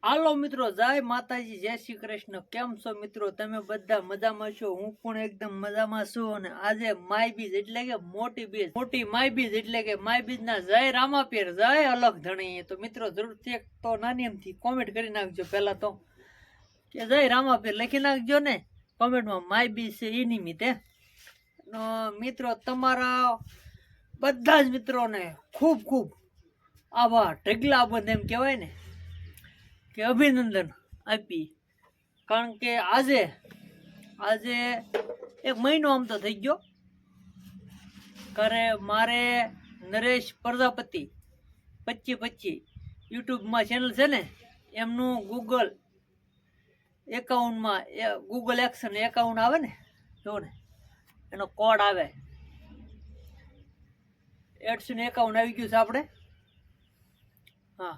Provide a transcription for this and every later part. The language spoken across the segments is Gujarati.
હાલો મિત્રો, જય માતાજી, જય શ્રી કૃષ્ણ। કેમ છો મિત્રો? તમે બધા મજામાં છો? હું પણ એકદમ મજામાં છું। અને આજે માય બીજ એટલે કે મોટી બીજ, મોટી માય બીજ એટલે કે માય બીજ ના જય રામાપીર, જય અલગ ધણી। તો મિત્રો જરૂરથી એક તો નાની એમથી કોમેન્ટ કરી નાખજો પેલા તો કે જય રામાપીર લખી નાખજો ને કોમેન્ટમાં, માય બીજ છે એ નિમિત્તે। મિત્રો તમારા બધા જ મિત્રોને ખૂબ ખૂબ આભાર, ઢગલા બંધ એમ કહેવાય ને કે અભિનંદન આપી। કારણ કે આજે એક મહિનો આમ તો થઈ ગયો કરે મારે નરેશ પ્રજાપતિ 2525 યુટ્યુબમાં ચેનલ છે ને, એમનું ગૂગલ એકાઉન્ટમાં ગૂગલ એક્શન એકાઉન્ટ આવે ને, જો ને એનો કોડ આવે, એડ્સનું એકાઉન્ટ આવી ગયું છે આપણે। હા,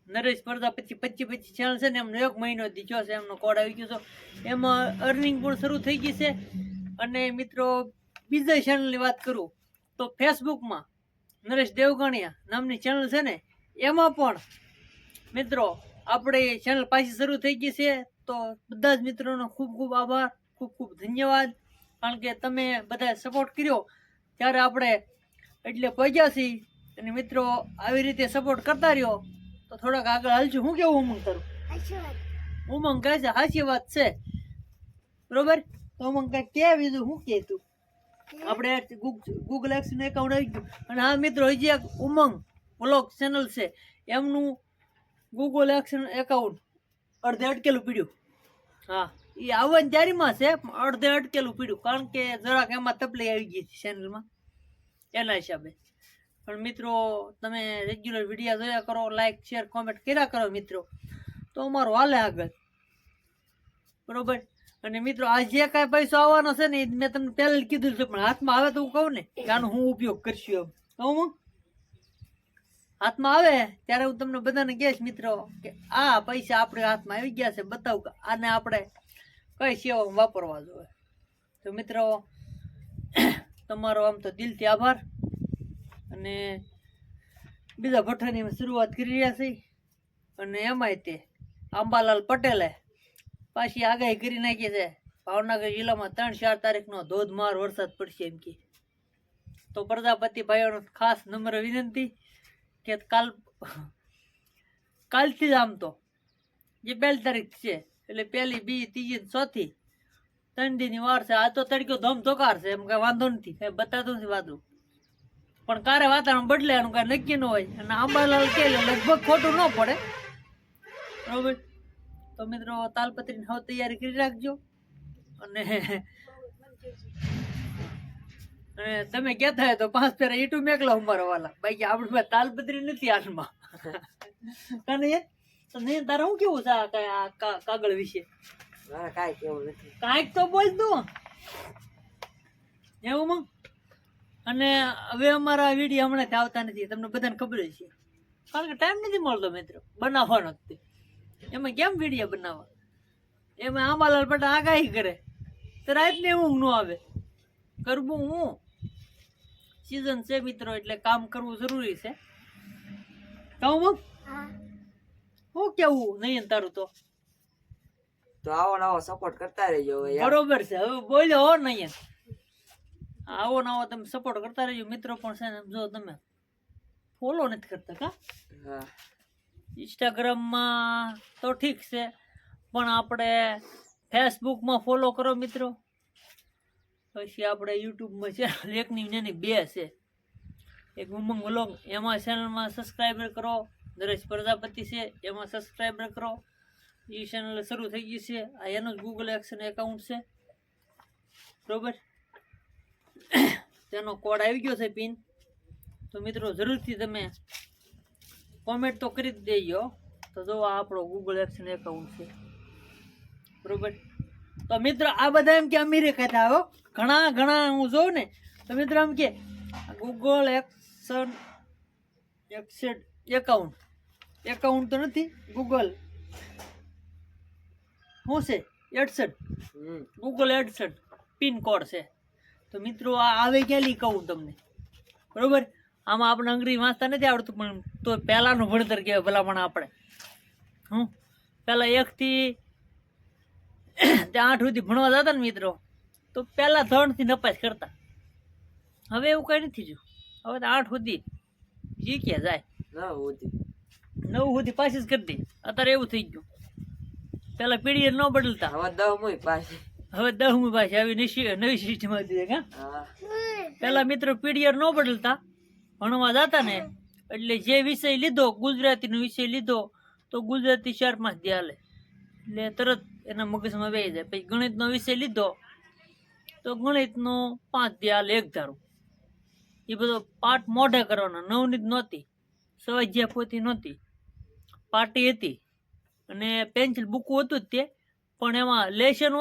નરેશ પ્રજાપતિ 2525 ચેનલ છે ને, એમનો 1 મહિનો દીધો છે, એમનો કોડ આવી ગયો છે। એમાં અર્નિંગ પણ શરૂ થઈ ગઈ છે। અને મિત્રો બીજા ચેનલની વાત કરું તો ફેસબુકમાં નરેશ દેવગણિયા નામની ચેનલ છે ને, એમાં પણ મિત્રો આપણી ચેનલ પાછી શરૂ થઈ ગઈ છે। તો બધા જ મિત્રોનો ખૂબ ખૂબ આભાર, ખૂબ ખૂબ ધન્યવાદ। કારણ કે તમે બધા સપોર્ટ કર્યો ત્યારે આપણે એટલે પહોંચ્યા છીએ। અને મિત્રો આવી રીતે સપોર્ટ કરતા રહ્યો તો થોડાક આગળ હાલશું। શું કેવું ઉમંગ તારું? ઉમંગ કહે છે સાચી વાત છે, બરોબર? તો ઉમંગ કઈ કે બીજું શું કે તું? આપણે ગૂગલ એક્શન એકાઉન્ટ આવી ગયું। અને હા મિત્રો, હજી એક ઉમંગ વ્લોગ ચેનલ છે, એમનું ગૂગલ એક્શન એકાઉન્ટ અડધે અટકેલું પીડ્યું। હા, એ આવવાની તૈયારીમાં છે, અડધે અટકેલું પીડ્યું કારણ કે જરાક એમાં તકલીફ આવી ગઈ ચેનલમાં, એના હિસાબે। પણ મિત્રો તમે રેગ્યુલર વિડીયો જોયા કરો, લાઈક શેર કોમેન્ટ કર્યા કરો મિત્રો, તો અમારું હાલે આગળ, બરોબર? અને મિત્રો આ જે કાંઈ પૈસો આવવાનો છે ને, મેં તમને પહેલા કીધું છે, પણ હાથમાં આવે તો હું કહું ને કે આનો હું ઉપયોગ કરશું, એમ કહું હાથમાં આવે ત્યારે હું તમને બધાને કહીશ મિત્રો કે આ પૈસા આપણે હાથમાં આવી ગયા છે, બતાવું કે આને આપણે કઈ સેવામાં વાપરવા જોઈએ। તો મિત્રો તમારો આમ તો દિલથી આભાર। અને બીજા ભઠ્ઠાની શરૂઆત કરી રહ્યા છે, અને એમાંય તે અંબાલાલ પટેલે પાછી આગાહી કરી નાખી છે, ભાવનગર જિલ્લામાં 3-4 તારીખનો ધોધમાર વરસાદ પડશે એમ કે। તો પ્રજાપતિ ભાઈઓનો ખાસ નમ્ર વિનંતી કે કાલથી જ આમ તો જે 1 તારીખ છે એટલે 1, 2, 3, 4 3 દીની વાર છે। આ તો તડક્યો ધમધોકાર છે, એમ કઈ વાંધો નથી, કઈ બતાતું નથી વાદળું, પણ કારે વાતાવરણ બદલે એનું કઈ નક્કી ન હોય। અને આંબાલાલ કે લગભગ ખોટું ન પડે, બરોબર? તો મિત્રો તાલપત્રીની હવે તૈયારી કરી રાખજો। અને તમે કહેતા હોય તો 5 ફેરા ઈટું મેકલા ઉમારા વાલા, બાકી આપણે તાલપત્રી નથી હાથમાં। નહીં તારે શું કેવું છે આ કાગળ વિશે? કાંઈ કેવું નથી, કાંઈક તો બોલ તું એવું। અને હવે અમારા વિડીયો હમણાં આવતા નથી, તમને બધાને ખબર જ છે, કારણ કે ટાઈમ નથી મળતો મિત્રો બનાવવાનો જ તે। એમાં કેમ વિડીયો બનાવવા? એમાં આંબાલાલ પટેલ આગાહી કરે તો રાતને ઊંઘ ન આવે, કરવું હું સિઝન છે મિત્રો, એટલે કામ કરવું જરૂરી છે। કહું શું કેવું નહીં તારું? તો આવો નવો સપોર્ટ કરતા રહેજો, બરોબર છે, હવે બોલ્યો હો નહીં, આવો નવો તમે સપોર્ટ કરતા રહેજો મિત્રો। પણ છે ને, જો તમે ફોલો નથી કરતા કા ઇન્સ્ટાગ્રામમાં તો ઠીક છે, પણ આપણે ફેસબુકમાં ફોલો કરો મિત્રો। પછી આપણે યુટ્યુબમાં ચેનલ એકની નાની 2 છે, એક ઉમંગ વ્લોગ, એમાં ચેનલમાં સબસ્ક્રાઈબર કરો, નરેશ પ્રજાપતિ છે એમાં સબસ્ક્રાઈબર કરો, એ ચેનલ શરૂ થઈ ગઈ છે। આ એનું જ ગૂગલ એક્શન એકાઉન્ટ છે, બરોબર? તેનો કોડ આવી ગયો છે પિન, તો મિત્રો જરૂરથી તમે કોમેન્ટ તો કરી જ દેજો। તો જો આ આપણો ગૂગલ એક્શન એકાઉન્ટ છે, બરોબર? તો મિત્રો આ બધા એમ કે અમીરે કહેતા આવો ઘણા હું જોઉં ને, તો મિત્રો એમ કે ગૂગલ એક્શન એકાઉન્ટ તો નથી, ગૂગલ શું છે એડસન, ગૂગલ એડસન પિન કોડ છે। તો મિત્રો આ આવે ક્યાંથી કહું તમને, બરોબર? આમાં આપણે અંગ્રેજી વાંચતા નથી આવડતું, પણ તો પહેલાનું ભણતર કહેવાય ભલામણ આપણે। પહેલાં 1 થી તે 8 સુધી ભણવા જતા ને મિત્રો, તો પહેલાં 3 થી નપાસ કરતા. હવે એવું કંઈ નથી થયું. હવે તો 8 સુધી શીખ્યા જાય, ના હોતી 9 સુધી પાછી જ કરી દે. અત્યારે એવું થઈ ગયું. પહેલાં પીડીએર ન બદલતા, હવે 10મું પાછી. હવે 10મી પાછી આવી નવી સિસ્ટમ હતી કે હા પહેલાં મિત્રો પીડીએર ન બદલતા, ભણવા જતા ને એટલે જે વિષય લીધો, ગુજરાતીનો વિષય લીધો તો ગુજરાતી 4-5 દી હાલે, એટલે તરત એના મગજમાં બેસી જાય. પછી ગણિતનો વિષય લીધો તો ગણિતનો 5 દી હાલે, એક ધારું. એ બધો પાઠ મોઢે કરવાનો, નવનીત નહોતી, સ્વાધ્યાય પોથી નહોતી, પાટી હતી અને પેન્સિલ બુકું હતું જ તે, પણ એમાં લેશન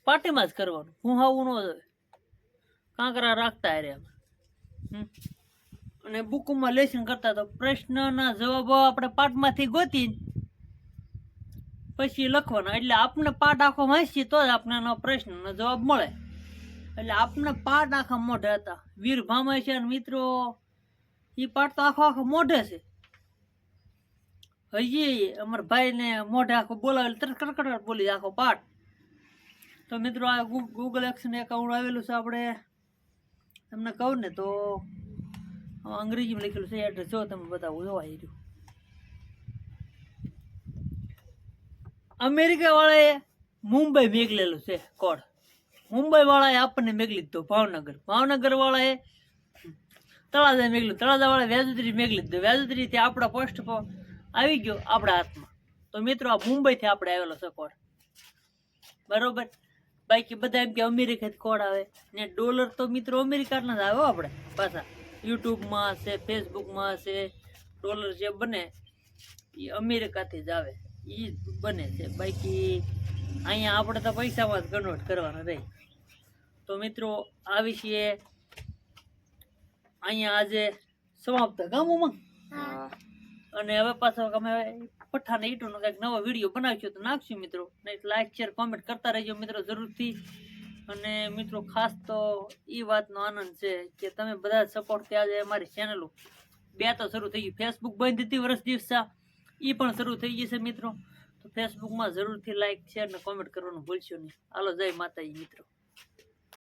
પાટીમાં જ કરવાનું, હું હાવું ન જોઈએ, કાંકરા રાખતા હારે એમાં. અને બુકમાં લેશન કરતા તો પ્રશ્નના જવાબો આપણે પાઠમાંથી ગોતી પછી લખવાના, એટલે આપણે પાઠ આખો વાંચીએ તો જ આપણે એનો પ્રશ્નનો જવાબ મળે. એટલે આપણે પાઠ આખા મોઢે હતા. વીર ભામાય છે અને મિત્રો એ પાઠ તો આખો મોઢે છે. હજી અમારા ભાઈને મોઢે આખો બોલાવેલ તરત કડકડ બોલી જાય આખો પાઠ. તો મિત્રો આ ગૂગલ એક્શન એકાઉન્ટ આવેલું છે, આપણે તમને કહું ને તો અંગ્રેજીમાં લખેલું છે એડ્રેસ, જો તમે બતાવું, જોવા રહ્યું. અમેરિકા વાળાએ મુંબઈ મેકલેલું છે કોડ, મુંબઈ વાળાએ આપણને મેકલી દીધો ભાવનગર, ભાવનગર વાળાએ તળાજા મેકલ્યું, તળાજા વાળાએ વ્યાજુત્રી મેકલી દીધો, વ્યાજુત્રીથી આપણા પોસ્ટ પર આવી ગયો આપણા હાથમાં. તો મિત્રો આ મુંબઈથી આપણે આવેલો છે કોડ, બરોબર. બાકી બધા એમ કે અમેરિકાથી કોડ આવે ને, ડોલર તો મિત્રો અમેરિકાના જ આવે. આપણે પાછા યુટ્યુબમાં છે, ફેસબુકમાં છે, ડોલર જે બને એ અમેરિકાથી જ આવે, એ બને છે. બાકી અહીંયા આપણે તો પૈસામાં જ કન્વર્ટ કરવાના રહે. તો મિત્રો આ વિશે અહીંયા આજે સમાપ્ત ગામોમાં. અને હવે પાછો અમે પઠાણ ઈટુનો કંઈક નવો વિડીયો બનાવશું તો નાખશું મિત્રો. નહીં લાઈક શેર કોમેન્ટ કરતા રહેજો મિત્રો જરૂરથી. અને મિત્રો ખાસ તો એ વાતનો આનંદ છે કે તમે બધા સપોર્ટથી આજે અમારી ચેનલો 2 તો શરૂ થઈ ગઈ. ફેસબુક બંધ હતી વર્ષ દિવસા, એ પણ શરૂ થઈ ગઈ છે મિત્રો. તો ફેસબુકમાં જરૂરથી લાઈક શેર ને કોમેન્ટ કરવાનું ભૂલશો નહીં. હાલો જય માતાજી મિત્રો.